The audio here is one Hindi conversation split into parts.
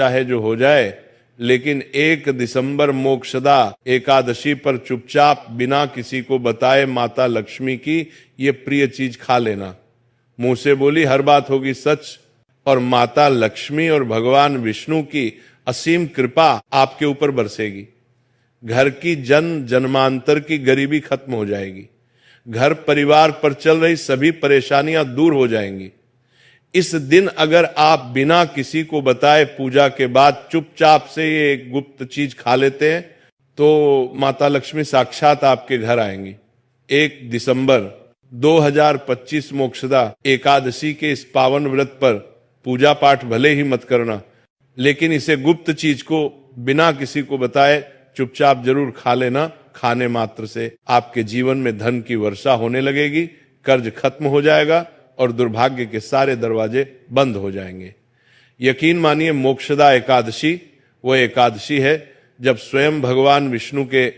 चाहे जो हो जाए, लेकिन 1 दिसंबर मोक्षदा एकादशी पर चुपचाप बिना किसी को बताए माता लक्ष्मी की ये प्रिय चीज खा लेना। मुंह से बोली हर बात होगी सच, और माता लक्ष्मी और भगवान विष्णु की असीम कृपा आपके ऊपर बरसेगी। घर की जन्मांतर की गरीबी खत्म हो जाएगी। घर परिवार पर चल रही सभी परेशानियां दूर हो जाएंगी। इस दिन अगर आप बिना किसी को बताए पूजा के बाद चुपचाप से ये गुप्त चीज खा लेते हैं तो माता लक्ष्मी साक्षात आपके घर आएंगी। 1 दिसंबर 2025 मोक्षदा एकादशी के इस पावन व्रत पर पूजा पाठ भले ही मत करना, लेकिन इसे गुप्त चीज को बिना किसी को बताए चुपचाप जरूर खा लेना। खाने मात्र से आपके जीवन में धन की वर्षा होने लगेगी, कर्ज खत्म हो जाएगा और दुर्भाग्य के सारे दरवाजे बंद हो जाएंगे। यकीन मानिए, मोक्षदा एकादशी वो एकादशी है जब स्वयं भगवान विष्णु के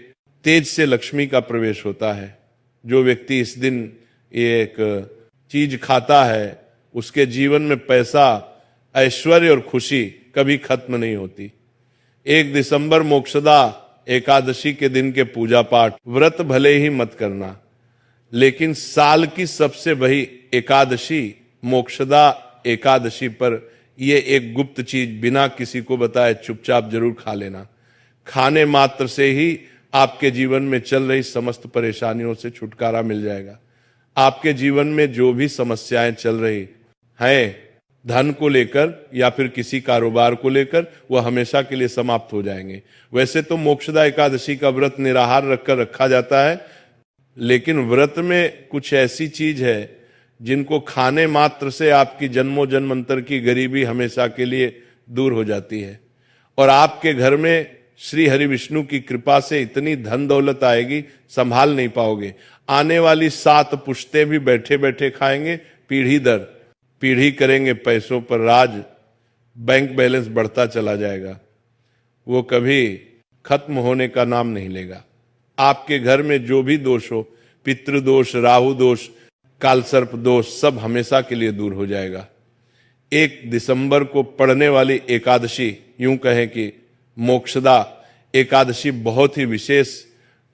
तेज से लक्ष्मी का प्रवेश होता है। जो व्यक्ति इस दिन एक चीज खाता है उसके जीवन में पैसा, ऐश्वर्य और खुशी कभी खत्म नहीं होती। 1 दिसंबर मोक्षदा एकादशी के दिन के पूजा पाठ व्रत भले ही मत करना, लेकिन साल की सबसे बड़ी एकादशी मोक्षदा एकादशी पर ये एक गुप्त चीज बिना किसी को बताए चुपचाप जरूर खा लेना। खाने मात्र से ही आपके जीवन में चल रही समस्त परेशानियों से छुटकारा मिल जाएगा। आपके जीवन में जो भी समस्याएं चल रही हैं धन को लेकर या फिर किसी कारोबार को लेकर, वह हमेशा के लिए समाप्त हो जाएंगे। वैसे तो मोक्षदा एकादशी का व्रत निराहार रखकर रखा जाता है, लेकिन व्रत में कुछ ऐसी चीज है जिनको खाने मात्र से आपकी जन्मों जन्मांतर की गरीबी हमेशा के लिए दूर हो जाती है और आपके घर में श्री हरि विष्णु की कृपा से इतनी धन दौलत आएगी संभाल नहीं पाओगे। आने वाली 7 पुश्तें भी बैठे बैठे खाएंगे, पीढ़ी दर पीढ़ी करेंगे पैसों पर राज। बैंक बैलेंस बढ़ता चला जाएगा, वो कभी खत्म होने का नाम नहीं लेगा। आपके घर में जो भी दोष हो, पितृदोष, राहु दोष, कालसर्प दोष, सब हमेशा के लिए दूर हो जाएगा। 1 दिसंबर को पड़ने वाली एकादशी, यूं कहें कि मोक्षदा एकादशी बहुत ही विशेष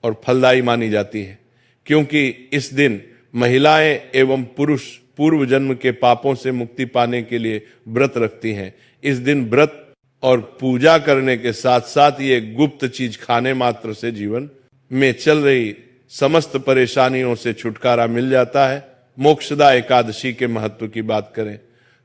और फलदायी मानी जाती है, क्योंकि इस दिन महिलाएं एवं पुरुष पूर्व जन्म के पापों से मुक्ति पाने के लिए व्रत रखती हैं। इस दिन व्रत और पूजा करने के साथ साथ ये गुप्त चीज खाने मात्र से जीवन में चल रही समस्त परेशानियों से छुटकारा मिल जाता है। मोक्षदा एकादशी के महत्व की बात करें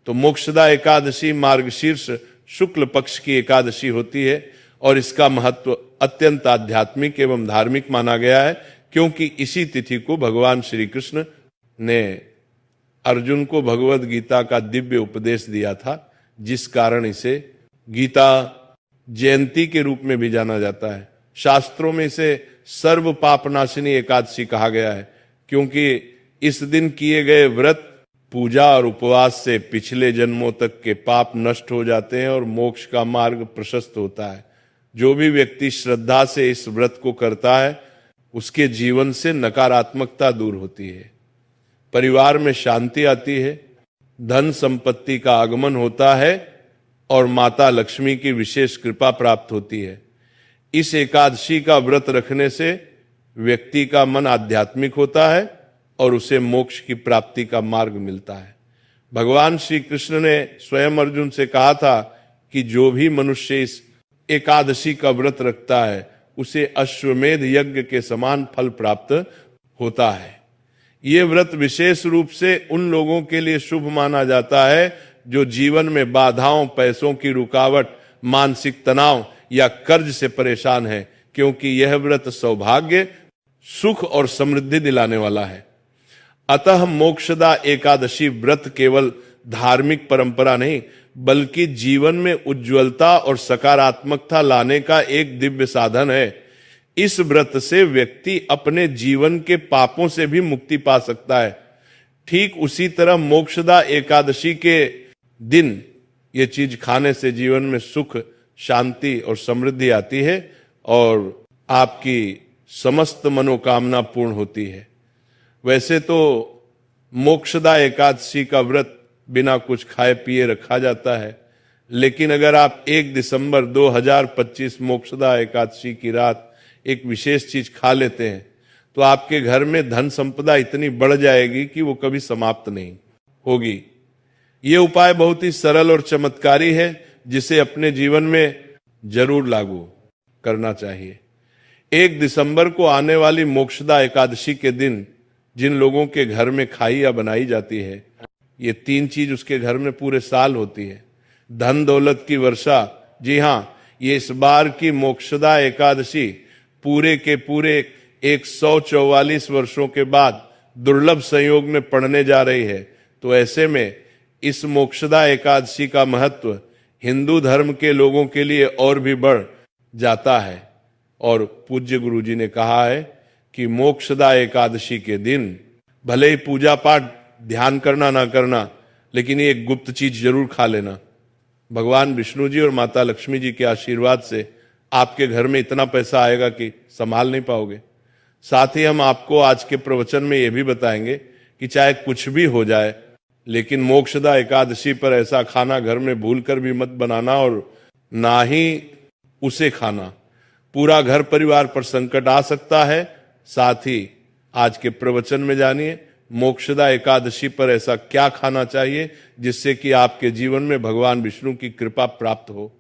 तो मोक्षदा एकादशी मार्गशीर्ष शुक्ल पक्ष की एकादशी होती है और इसका महत्व अत्यंत आध्यात्मिक एवं धार्मिक माना गया है, क्योंकि इसी तिथि को भगवान श्री कृष्ण ने अर्जुन को भगवद गीता का दिव्य उपदेश दिया था, जिस कारण इसे गीता जयंती के रूप में भी जाना जाता है। शास्त्रों में इसे सर्व पापनाशिनी एकादशी कहा गया है, क्योंकि इस दिन किए गए व्रत, पूजा और उपवास से पिछले जन्मों तक के पाप नष्ट हो जाते हैं और मोक्ष का मार्ग प्रशस्त होता है। जो भी व्यक्ति श्रद्धा से इस व्रत को करता है उसके जीवन से नकारात्मकता दूर होती है, परिवार में शांति आती है, धन संपत्ति का आगमन होता है और माता लक्ष्मी की विशेष कृपा प्राप्त होती है। इस एकादशी का व्रत रखने से व्यक्ति का मन आध्यात्मिक होता है और उसे मोक्ष की प्राप्ति का मार्ग मिलता है। भगवान श्री कृष्ण ने स्वयं अर्जुन से कहा था कि जो भी मनुष्य इस एकादशी का व्रत रखता है उसे अश्वमेध यज्ञ के समान फल प्राप्त होता है। ये व्रत विशेष रूप से उन लोगों के लिए शुभ माना जाता है जो जीवन में बाधाओं, पैसों की रुकावट, मानसिक तनाव या कर्ज से परेशान है, क्योंकि यह व्रत सौभाग्य, सुख और समृद्धि दिलाने वाला है। अतः मोक्षदा एकादशी व्रत केवल धार्मिक परंपरा नहीं बल्कि जीवन में उज्ज्वलता और सकारात्मकता लाने का एक दिव्य साधन है। इस व्रत से व्यक्ति अपने जीवन के पापों से भी मुक्ति पा सकता है। ठीक उसी तरह मोक्षदा एकादशी के दिन ये चीज खाने से जीवन में सुख, शांति और समृद्धि आती है और आपकी समस्त मनोकामना पूर्ण होती है। वैसे तो मोक्षदा एकादशी का व्रत बिना कुछ खाए पिए रखा जाता है, लेकिन अगर आप 1 दिसंबर 2025 मोक्षदा एकादशी की रात एक विशेष चीज खा लेते हैं तो आपके घर में धन संपदा इतनी बढ़ जाएगी कि वो कभी समाप्त नहीं होगी। ये उपाय बहुत ही सरल और चमत्कारी है, जिसे अपने जीवन में जरूर लागू करना चाहिए। 1 दिसंबर को आने वाली मोक्षदा एकादशी के दिन जिन लोगों के घर में खाई या बनाई जाती है, ये 3 चीज उसके घर में पूरे साल होती है। धन दौलत की वर्षा। जी हां, ये इस बार की मोक्षदा एकादशी पूरे के पूरे 144 वर्षों के बाद दुर्लभ संयोग में पड़ने जा रही है। तो ऐसे में इस मोक्षदा एकादशी का महत्व हिंदू धर्म के लोगों के लिए और भी बढ़ जाता है। और पूज्य गुरुजी ने कहा है कि मोक्षदा एकादशी के दिन भले ही पूजा पाठ ध्यान करना ना करना, लेकिन ये एक गुप्त चीज जरूर खा लेना। भगवान विष्णु जी और माता लक्ष्मी जी के आशीर्वाद से आपके घर में इतना पैसा आएगा कि संभाल नहीं पाओगे। साथ ही हम आपको आज के प्रवचन में यह भी बताएंगे कि चाहे कुछ भी हो जाए, लेकिन मोक्षदा एकादशी पर ऐसा खाना घर में भूलकर भी मत बनाना और ना ही उसे खाना। पूरा घर परिवार पर संकट आ सकता है। साथ ही आज के प्रवचन में जानिए मोक्षदा एकादशी पर ऐसा क्या खाना चाहिए जिससे कि आपके जीवन में भगवान विष्णु की कृपा प्राप्त हो।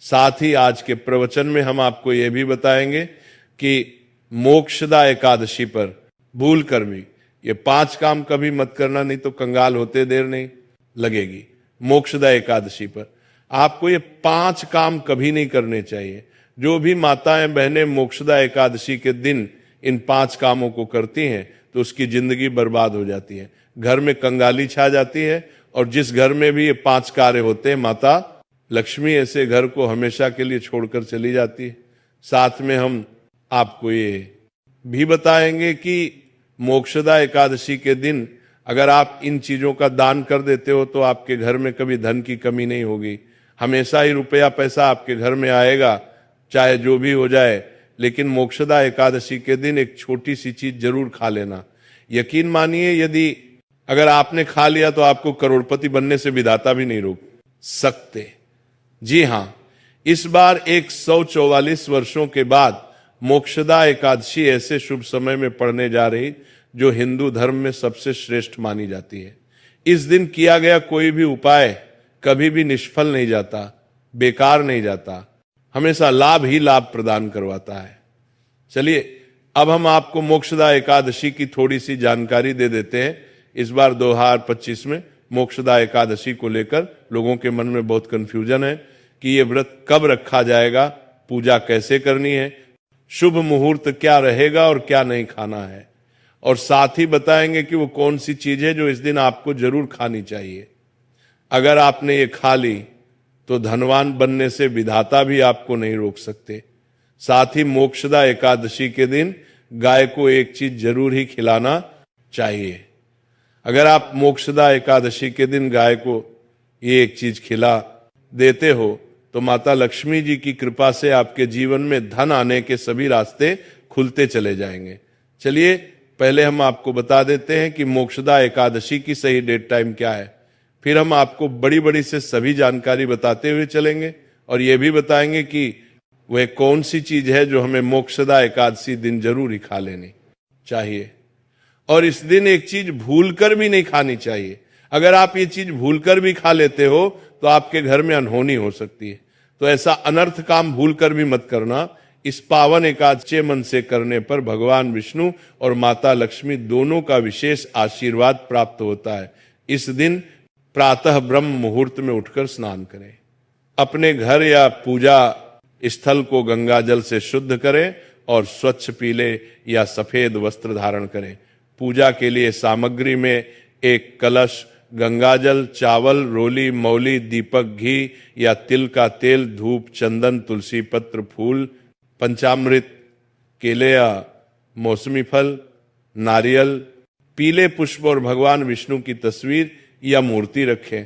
साथ ही आज के प्रवचन में हम आपको यह भी बताएंगे कि मोक्षदा एकादशी पर भूल कर भी ये 5 काम कभी मत करना, नहीं तो कंगाल होते देर नहीं लगेगी। मोक्षदा एकादशी पर आपको ये 5 काम कभी नहीं करने चाहिए। जो भी माताएं बहनें मोक्षदा एकादशी के दिन इन 5 कामों को करती हैं तो उसकी जिंदगी बर्बाद हो जाती है, घर में कंगाली छा जाती है। और जिस घर में भी ये 5 कार्य होते हैं, माता लक्ष्मी ऐसे घर को हमेशा के लिए छोड़कर चली जाती है। साथ में हम आपको ये भी बताएंगे कि मोक्षदा एकादशी के दिन अगर आप इन चीजों का दान कर देते हो तो आपके घर में कभी धन की कमी नहीं होगी। हमेशा ही रुपया पैसा आपके घर में आएगा, चाहे जो भी हो जाए। लेकिन मोक्षदा एकादशी के दिन एक छोटी सी चीज जरूर खा लेना। यकीन मानिए, यदि अगर आपने खा लिया तो आपको करोड़पति बनने से विधाता भी नहीं रोक सकते। जी हां, इस बार 144 वर्षों के बाद मोक्षदा एकादशी ऐसे शुभ समय में पड़ने जा रही जो हिंदू धर्म में सबसे श्रेष्ठ मानी जाती है। इस दिन किया गया कोई भी उपाय कभी भी निष्फल नहीं जाता, बेकार नहीं जाता, हमेशा लाभ ही लाभ प्रदान करवाता है। चलिए अब हम आपको मोक्षदा एकादशी की थोड़ी सी जानकारी दे देते हैं। इस बार 2025 में मोक्षदा एकादशी को लेकर लोगों के मन में बहुत कंफ्यूजन है कि ये व्रत कब रखा जाएगा, पूजा कैसे करनी है, शुभ मुहूर्त क्या रहेगा और क्या नहीं खाना है। और साथ ही बताएंगे कि वो कौन सी चीज है जो इस दिन आपको जरूर खानी चाहिए। अगर आपने ये खा ली तो धनवान बनने से विधाता भी आपको नहीं रोक सकते। साथ ही मोक्षदा एकादशी के दिन गाय को एक चीज जरूर ही खिलाना चाहिए। अगर आप मोक्षदा एकादशी के दिन गाय को ये एक चीज खिला देते हो तो माता लक्ष्मी जी की कृपा से आपके जीवन में धन आने के सभी रास्ते खुलते चले जाएंगे। चलिए पहले हम आपको बता देते हैं कि मोक्षदा एकादशी की सही डेट टाइम क्या है, फिर हम आपको बड़ी बड़ी से सभी जानकारी बताते हुए चलेंगे और यह भी बताएंगे कि वह कौन सी चीज है जो हमें मोक्षदा एकादशी दिन जरूर ही खा लेनी चाहिए। और इस दिन एक चीज भूलकर भी नहीं खानी चाहिए। अगर आप ये चीज भूलकर भी खा लेते हो तो आपके घर में अनहोनी हो सकती है। तो ऐसा अनर्थ काम भूलकर भी मत करना। इस पावन एकादशी मन से करने पर भगवान विष्णु और माता लक्ष्मी दोनों का विशेष आशीर्वाद प्राप्त होता है। इस दिन प्रातः ब्रह्म मुहूर्त में उठकर स्नान करें, अपने घर या पूजा स्थल को गंगा जल से शुद्ध करें और स्वच्छ पीले या सफेद वस्त्र धारण करें। पूजा के लिए सामग्री में एक कलश, गंगाजल, चावल, रोली, मौली, दीपक, घी या तिल का तेल, धूप, चंदन, तुलसी पत्र, फूल, पंचामृत, केले या मौसमी फल, नारियल, पीले पुष्प और भगवान विष्णु की तस्वीर या मूर्ति रखें।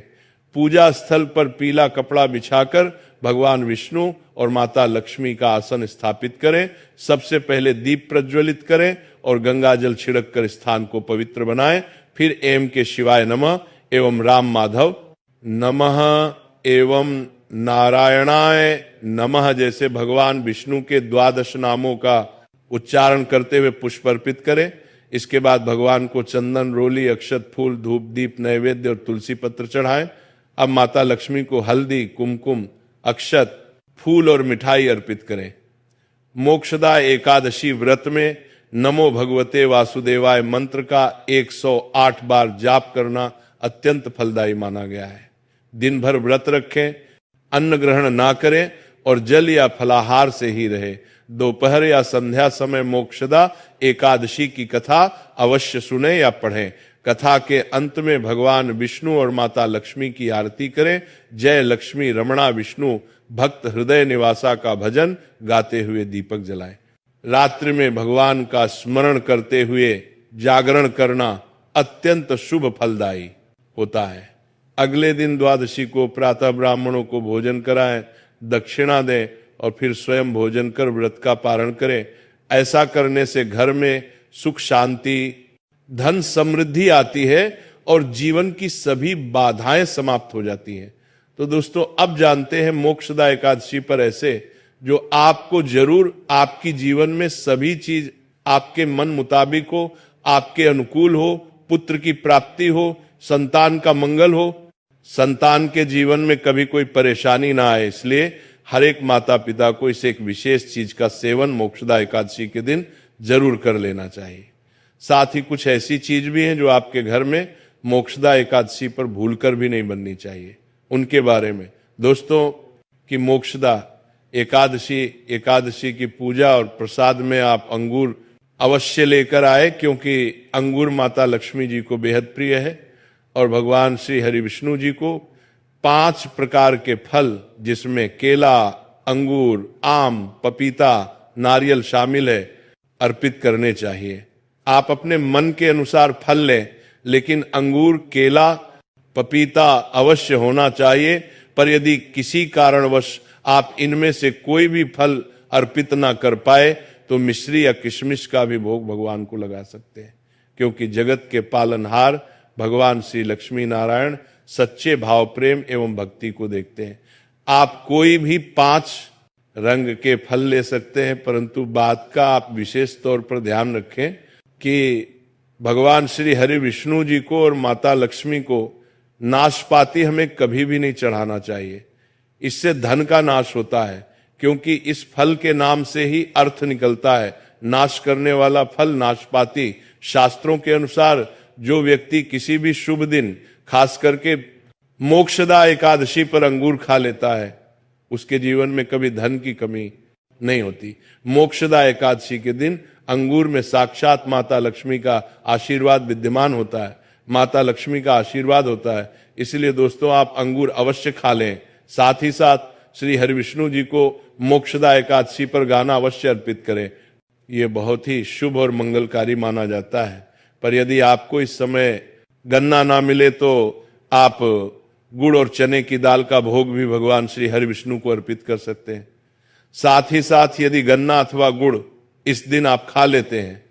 पूजा स्थल पर पीला कपड़ा बिछाकर भगवान विष्णु और माता लक्ष्मी का आसन स्थापित करें। सबसे पहले दीप प्रज्वलित करें और गंगा जल छिड़क कर स्थान को पवित्र बनाएं। फिर एम के शिवाय नमः एवं राम माधव नमः एवं नारायणाय नमः जैसे भगवान विष्णु के 12 नामों का उच्चारण करते हुए पुष्प अर्पित करें। इसके बाद भगवान को चंदन, रोली, अक्षत, फूल, धूप, दीप, नैवेद्य और तुलसी पत्र चढ़ाएं। अब माता लक्ष्मी को हल्दी, कुमकुम, अक्षत, फूल और मिठाई अर्पित करें। मोक्षदा एकादशी व्रत में नमो भगवते वासुदेवाय मंत्र का 108 बार जाप करना अत्यंत फलदायी माना गया है। दिन भर व्रत रखें, अन्न ग्रहण ना करें और जल या फलाहार से ही रहे। दोपहर या संध्या समय मोक्षदा एकादशी की कथा अवश्य सुने या पढ़ें। कथा के अंत में भगवान विष्णु और माता लक्ष्मी की आरती करें। जय लक्ष्मी रमणा विष्णु भक्त हृदय निवासा का भजन गाते हुए दीपक जलाएं। रात्रि में भगवान का स्मरण करते हुए जागरण करना अत्यंत शुभ फलदायी होता है। अगले दिन द्वादशी को प्रातः ब्राह्मणों को भोजन कराएं, दक्षिणा दें और फिर स्वयं भोजन कर व्रत का पारण करें। ऐसा करने से घर में सुख, शांति, धन, समृद्धि आती है और जीवन की सभी बाधाएं समाप्त हो जाती हैं। तो दोस्तों, अब जानते हैं मोक्षदा एकादशी पर ऐसे जो आपको जरूर आपकी जीवन में सभी चीज आपके मन मुताबिक हो, आपके अनुकूल हो, पुत्र की प्राप्ति हो, संतान का मंगल हो, संतान के जीवन में कभी कोई परेशानी ना आए। इसलिए हर एक माता पिता को इस एक विशेष चीज का सेवन मोक्षदा एकादशी के दिन जरूर कर लेना चाहिए। साथ ही कुछ ऐसी चीज भी हैं जो आपके घर में मोक्षदा एकादशी पर भूलकर भी नहीं बननी चाहिए। उनके बारे में दोस्तों कि मोक्षदा एकादशी की पूजा और प्रसाद में आप अंगूर अवश्य लेकर आए, क्योंकि अंगूर माता लक्ष्मी जी को बेहद प्रिय है और भगवान श्री हरि विष्णु जी को 5 प्रकार के फल, जिसमें केला, अंगूर, आम, पपीता, नारियल शामिल है, अर्पित करने चाहिए। आप अपने मन के अनुसार फल लें, लेकिन अंगूर, केला, पपीता अवश्य होना चाहिए। पर यदि किसी कारणवश आप इनमें से कोई भी फल अर्पित ना कर पाए तो मिश्री या किशमिश का भी भोग भगवान को लगा सकते हैं, क्योंकि जगत के पालनहार भगवान श्री लक्ष्मी नारायण सच्चे भाव, प्रेम एवं भक्ति को देखते हैं। आप कोई भी 5 रंग के फल ले सकते हैं, परंतु बात का आप विशेष तौर पर ध्यान रखें कि भगवान श्री हरि विष्णु जी को और माता लक्ष्मी को नाशपाती हमें कभी भी नहीं चढ़ाना चाहिए। इससे धन का नाश होता है, क्योंकि इस फल के नाम से ही अर्थ निकलता है, नाश करने वाला फल नाशपाती। शास्त्रों के अनुसार जो व्यक्ति किसी भी शुभ दिन, खास करके मोक्षदा एकादशी पर अंगूर खा लेता है, उसके जीवन में कभी धन की कमी नहीं होती। मोक्षदा एकादशी के दिन अंगूर में साक्षात माता लक्ष्मी का आशीर्वाद विद्यमान होता है, माता लक्ष्मी का आशीर्वाद होता है। इसलिए दोस्तों, आप अंगूर अवश्य खा लें। साथ ही साथ श्री हरि विष्णु जी को मोक्षदा एकादशी पर गाना अवश्य अर्पित करें। यह बहुत ही शुभ और मंगलकारी माना जाता है। पर यदि आपको इस समय गन्ना ना मिले तो आप गुड़ और चने की दाल का भोग भी भगवान श्री हरि विष्णु को अर्पित कर सकते हैं। साथ ही साथ यदि गन्ना अथवा गुड़ इस दिन आप खा लेते हैं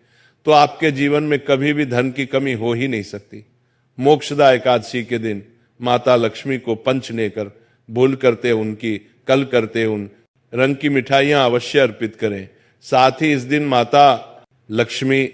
तो आपके जीवन में कभी भी धन की कमी हो ही नहीं सकती। मोक्षदा एकादशी के दिन माता लक्ष्मी को पंच नेकर, भूल करते उनकी, कल करते उन रंग की मिठाइयां अवश्य अर्पित करें। साथ ही इस दिन माता लक्ष्मी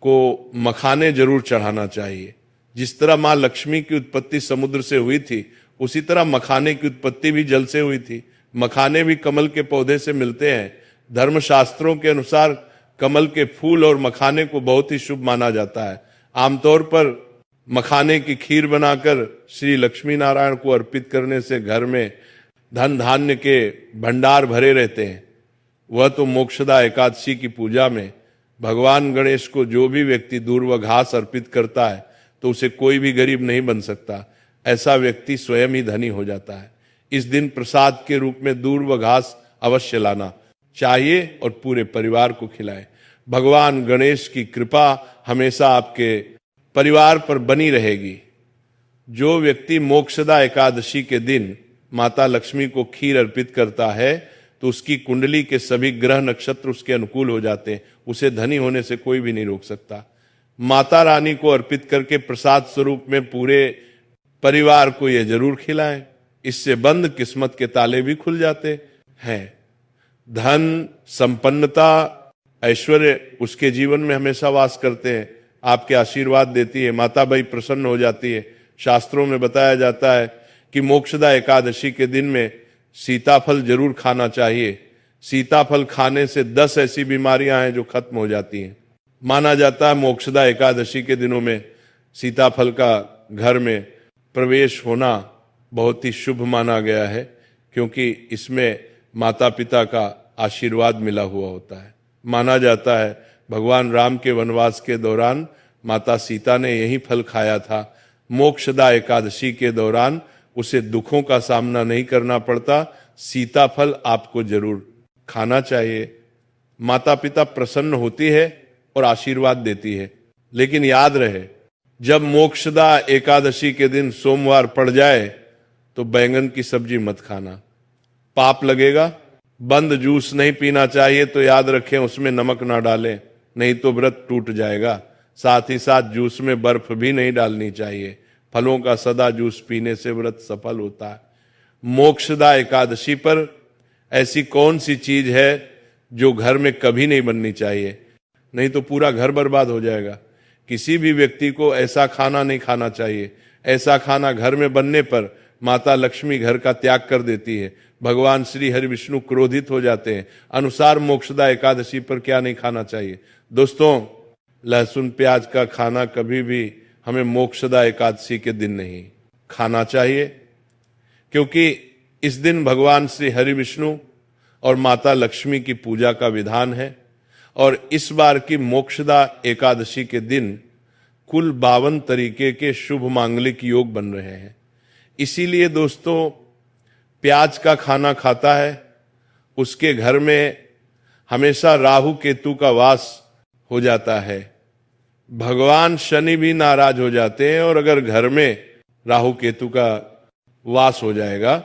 को मखाने जरूर चढ़ाना चाहिए। जिस तरह मां लक्ष्मी की उत्पत्ति समुद्र से हुई थी, उसी तरह मखाने की उत्पत्ति भी जल से हुई थी। मखाने भी कमल के पौधे से मिलते हैं। धर्मशास्त्रों के अनुसार कमल के फूल और मखाने को बहुत ही शुभ माना जाता है। आमतौर पर मखाने की खीर बनाकर श्री लक्ष्मी नारायण को अर्पित करने से घर में धन धान्य के भंडार भरे रहते हैं। वह तो मोक्षदा एकादशी की पूजा में भगवान गणेश को जो भी व्यक्ति दूर व घास अर्पित करता है तो उसे कोई भी गरीब नहीं बन सकता। ऐसा व्यक्ति स्वयं ही धनी हो जाता है। इस दिन प्रसाद के रूप में दूर व घास अवश्य लाना चाहिए और पूरे परिवार को खिलाएं। भगवान गणेश की कृपा हमेशा आपके परिवार पर बनी रहेगी। जो व्यक्ति मोक्षदा एकादशी के दिन माता लक्ष्मी को खीर अर्पित करता है तो उसकी कुंडली के सभी ग्रह नक्षत्र उसके अनुकूल हो जाते हैं। उसे धनी होने से कोई भी नहीं रोक सकता। माता रानी को अर्पित करके प्रसाद स्वरूप में पूरे परिवार को यह जरूर खिलाएं। इससे बंद किस्मत के ताले भी खुल जाते हैं। धन, संपन्नता, ऐश्वर्य उसके जीवन में हमेशा वास करते हैं, आपके आशीर्वाद देती है, माता बाई प्रसन्न हो जाती है। शास्त्रों में बताया जाता है कि मोक्षदा एकादशी के दिन में सीताफल जरूर खाना चाहिए। सीताफल खाने से 10 ऐसी बीमारियां हैं जो खत्म हो जाती हैं। माना जाता है मोक्षदा एकादशी के दिनों में सीताफल का घर में प्रवेश होना बहुत ही शुभ माना गया है, क्योंकि इसमें माता पिता का आशीर्वाद मिला हुआ होता है। माना जाता है भगवान राम के वनवास के दौरान माता सीता ने यही फल खाया था। मोक्षदा एकादशी के दौरान उसे दुखों का सामना नहीं करना पड़ता। सीताफल आपको जरूर खाना चाहिए। माता पिता प्रसन्न होती है और आशीर्वाद देती है। लेकिन याद रहे, जब मोक्षदा एकादशी के दिन सोमवार पड़ जाए तो बैंगन की सब्जी मत खाना, पाप लगेगा। बंद जूस नहीं पीना चाहिए तो याद रखें उसमें नमक ना डालें, नहीं तो व्रत टूट जाएगा। साथ ही साथ जूस में बर्फ भी नहीं डालनी चाहिए। फलों का सदा जूस पीने से व्रत सफल होता है। मोक्षदा एकादशी पर ऐसी कौन सी चीज है जो घर में कभी नहीं बननी चाहिए, नहीं तो पूरा घर बर्बाद हो जाएगा। किसी भी व्यक्ति को ऐसा खाना नहीं खाना चाहिए। ऐसा खाना घर में बनने पर माता लक्ष्मी घर का त्याग कर देती है, भगवान श्री हरि विष्णु क्रोधित हो जाते हैं। अनुसार मोक्षदा एकादशी पर क्या नहीं खाना चाहिए दोस्तों? लहसुन प्याज का खाना कभी भी हमें मोक्षदा एकादशी के दिन नहीं खाना चाहिए, क्योंकि इस दिन भगवान श्री हरि विष्णु और माता लक्ष्मी की पूजा का विधान है। और इस बार की मोक्षदा एकादशी के दिन कुल 52 तरीके के शुभ मांगलिक योग बन रहे हैं। इसीलिए दोस्तों, प्याज का खाना खाता है उसके घर में हमेशा राहु केतु का वास हो जाता है। भगवान शनि भी नाराज हो जाते हैं, और अगर घर में राहु केतु का वास हो जाएगा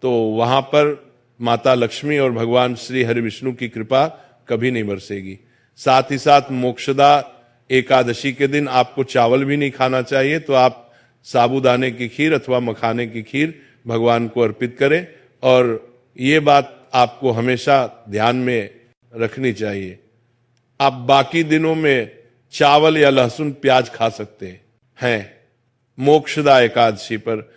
तो वहां पर माता लक्ष्मी और भगवान श्री हरि विष्णु की कृपा कभी नहीं बरसेगी। साथ ही साथ मोक्षदा एकादशी के दिन आपको चावल भी नहीं खाना चाहिए, तो आप साबूदाने की खीर अथवा मखाने की खीर भगवान को अर्पित करें। और ये बात आपको हमेशा ध्यान में रखनी चाहिए। आप बाकी दिनों में चावल या लहसुन प्याज खा सकते हैं, मोक्षदा एकादशी पर